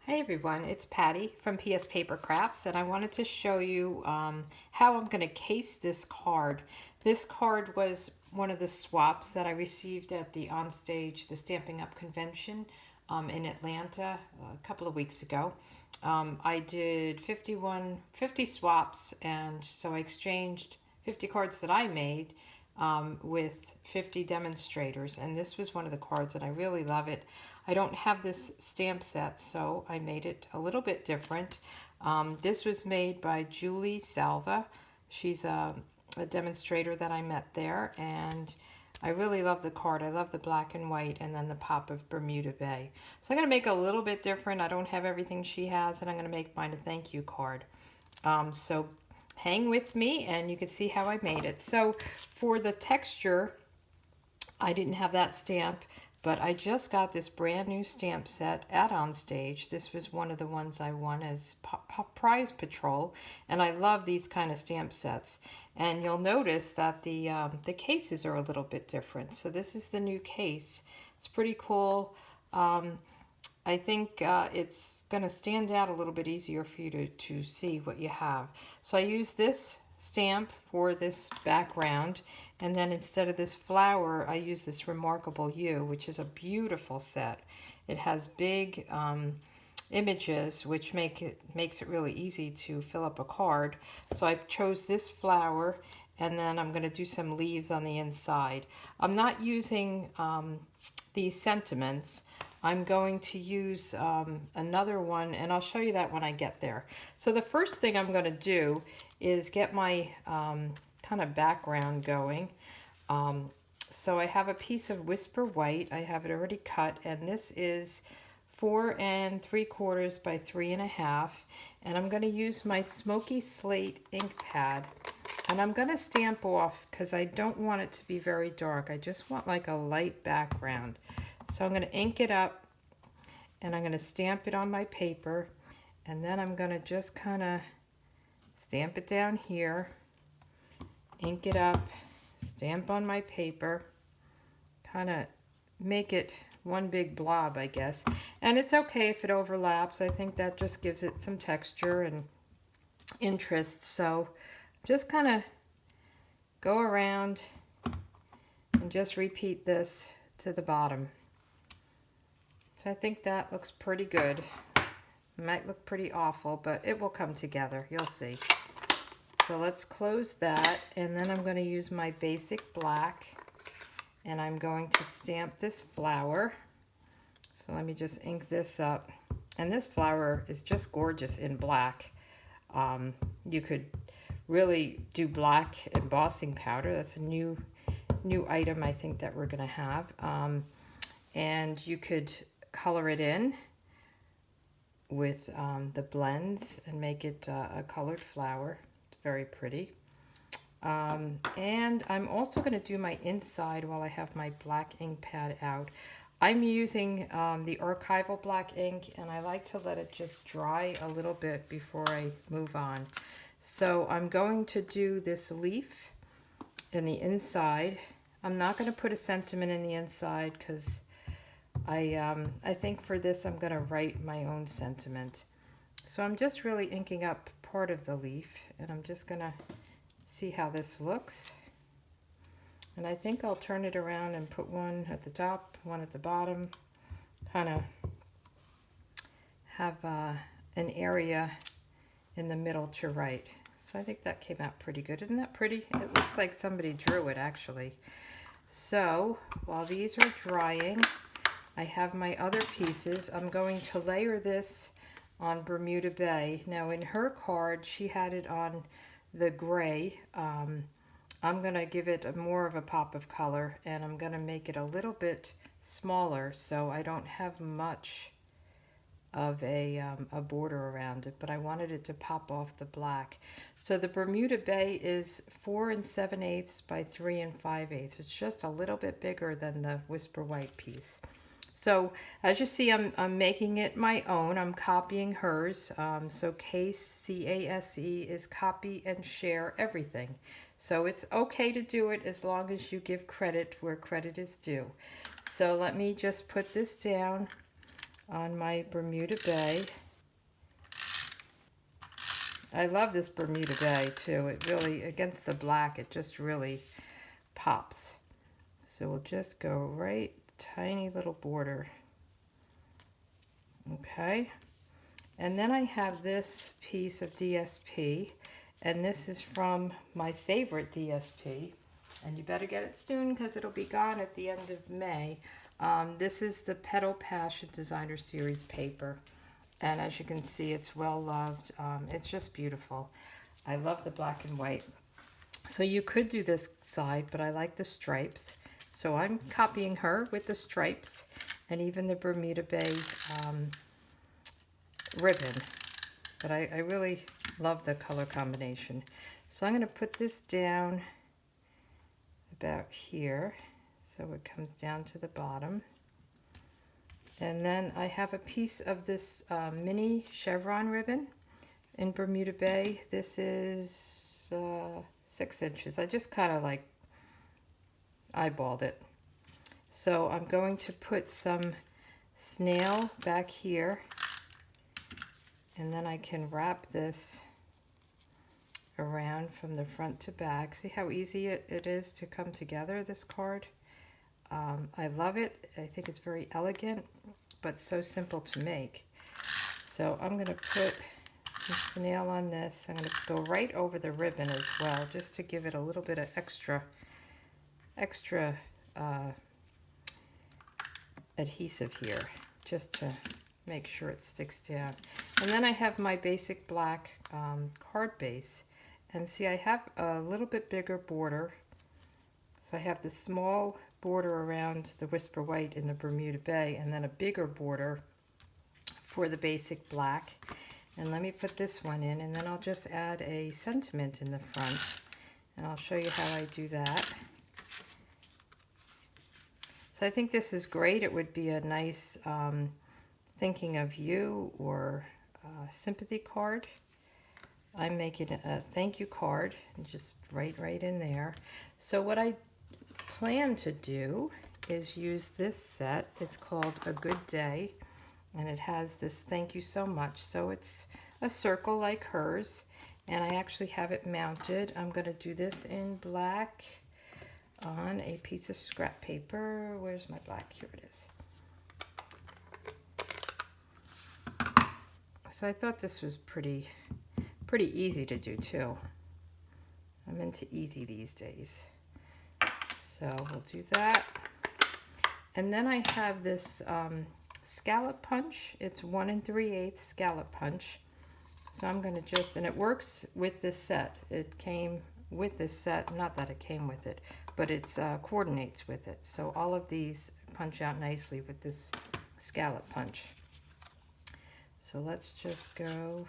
Hey everyone, it's Patty from PS Paper Crafts, and I wanted to show you how I'm going to case this card. This card was one of the swaps that I received at the Onstage, the Stampin' Up! Convention in Atlanta a couple of weeks ago. I did 50 swaps, and so I exchanged 50 cards that I made with 50 demonstrators, and this was one of the cards, and I really love it. I don't have this stamp set, so I made it a little bit different. This was made by Julie Salva. She's a demonstrator that I met there, and I really love the card. I love the black and white and then the pop of Bermuda Bay. So I'm going to make it a little bit different. I don't have everything she has, and I'm going to make mine a thank you card. So hang with me and you can see how I made it. So for the texture, I didn't have that stamp, but I just got this brand new stamp set at Onstage. This was one of the ones I won as Prize Patrol, and I love these kind of stamp sets. And you'll notice that the cases are a little bit different. So this is the new case. It's pretty cool. I think it's going to stand out a little bit easier for you to see what you have. So I use this stamp for this background, and then instead of this flower I use this Remarkable You, which is a beautiful set. It has big images, which makes it really easy to fill up a card. So I chose this flower, and then I'm going to do some leaves on the inside. I'm not using these sentiments. I'm going to use another one, and I'll show you that when I get there. So the first thing I'm going to do is get my kind of background going. So I have a piece of Whisper White. I have it already cut, and this is 4 3/4 by 3 1/2. And I'm going to use my Smoky Slate ink pad. And I'm going to stamp off because I don't want it to be very dark. I just want like a light background. So I'm going to ink it up, and I'm going to stamp it on my paper, and then I'm going to just kind of stamp it down here, ink it up, stamp on my paper, kind of make it one big blob, I guess. And it's okay if it overlaps. I think that just gives it some texture and interest. So just kind of go around and just repeat this to the bottom. So I think that looks pretty good. It might look pretty awful, but it will come together. You'll see. So let's close that, and then I'm going to use my basic black, and I'm going to stamp this flower. So let me just ink this up. And this flower is just gorgeous in black. You could really do black embossing powder. That's a new item I think that we're going to have. And you could color it in with the blends and make it a colored flower. It's very pretty. And I'm also going to do my inside while I have my black ink pad out. I'm using the archival black ink, and I like to let it just dry a little bit before I move on. So I'm going to do this leaf in the inside. I'm not going to put a sentiment in the inside because I think for this I'm going to write my own sentiment. So I'm just really inking up part of the leaf, and I'm just going to see how this looks. And I think I'll turn it around and put one at the top, one at the bottom, kind of have an area in the middle to write. So I think that came out pretty good. Isn't that pretty? It looks like somebody drew it actually. So while these are drying, I have my other pieces. I'm going to layer this on Bermuda Bay. Now in her card, she had it on the gray. I'm going to give it more of a pop of color, and I'm going to make it a little bit smaller so I don't have much of a border around it, but I wanted it to pop off the black. So the Bermuda Bay is 4 7/8 by 3 5/8. It's just a little bit bigger than the Whisper White piece. So as you see, I'm making it my own. I'm copying hers. So CASE, C-A-S-E, is copy and share everything. So it's okay to do it as long as you give credit where credit is due. So let me just put this down on my Bermuda Bay. I love this Bermuda Bay too. It really, against the black, it just really pops. So we'll just go right, tiny little border. Okay. And then I have this piece of DSP, and this is from my favorite DSP. And you better get it soon because it'll be gone at the end of May. This is the Petal Passion Designer Series paper. And as you can see, it's well loved. It's just beautiful. I love the black and white. So you could do this side, but I like the stripes. So I'm copying her with the stripes and even the Bermuda Bay ribbon. But I really love the color combination. So I'm going to put this down about here, so it comes down to the bottom. And then I have a piece of this mini chevron ribbon in Bermuda Bay. This is 6 inches. I just kind of like eyeballed it. So I'm going to put some snail back here, and then I can wrap this around from the front to back. See how easy it is to come together, this card? I love it. I think it's very elegant, but so simple to make. So I'm going to put some snail on this. I'm going to go right over the ribbon as well, just to give it a little bit of extra adhesive here, just to make sure it sticks down. And then I have my basic black card base. And see, I have a little bit bigger border. So I have the small border around the Whisper White in the Bermuda Bay, and then a bigger border for the basic black. And let me put this one in, and then I'll just add a sentiment in the front. And I'll show you how I do that. So I think this is great. It would be a nice thinking of you or sympathy card. I'm making a thank you card and just right in there. So what I plan to do is use this set. It's called A Good Day, and it has this thank you so much. So it's a circle like hers, and I actually have it mounted. I'm going to do this in black on a piece of scrap paper. Where's my black? Here it is. So I thought this was pretty easy to do too. I'm into easy these days. So we'll do that. And then I have this scallop punch. It's 1 3/8 scallop punch. So I'm going to just, and it works with this set. It came with this set, not that it came with it, but it coordinates with it. So all of these punch out nicely with this scallop punch. So let's just go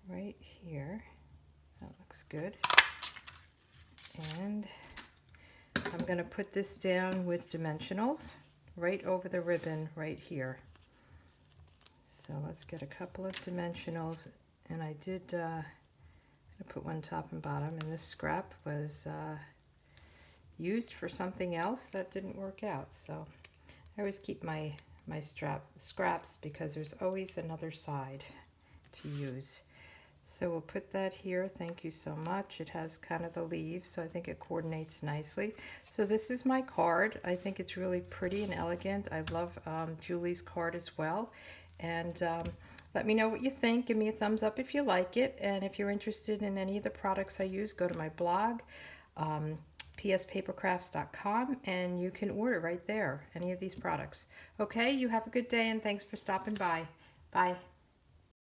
right here. That looks good. And I'm going to put this down with dimensionals right over the ribbon right here. So let's get a couple of dimensionals, and I did put one top and bottom, and this scrap was used for something else that didn't work out. So I always keep my scraps because there's always another side to use. So we'll put that here. Thank you so much. It has kind of the leaves, so I think it coordinates nicely. So this is my card. I think it's really pretty and elegant. I love Julie's card as well. And let me know what you think. Give me a thumbs up if you like it. And if you're interested in any of the products I use, go to my blog, pspapercrafts.com, and you can order right there any of these products. Okay, you have a good day, and thanks for stopping by. Bye.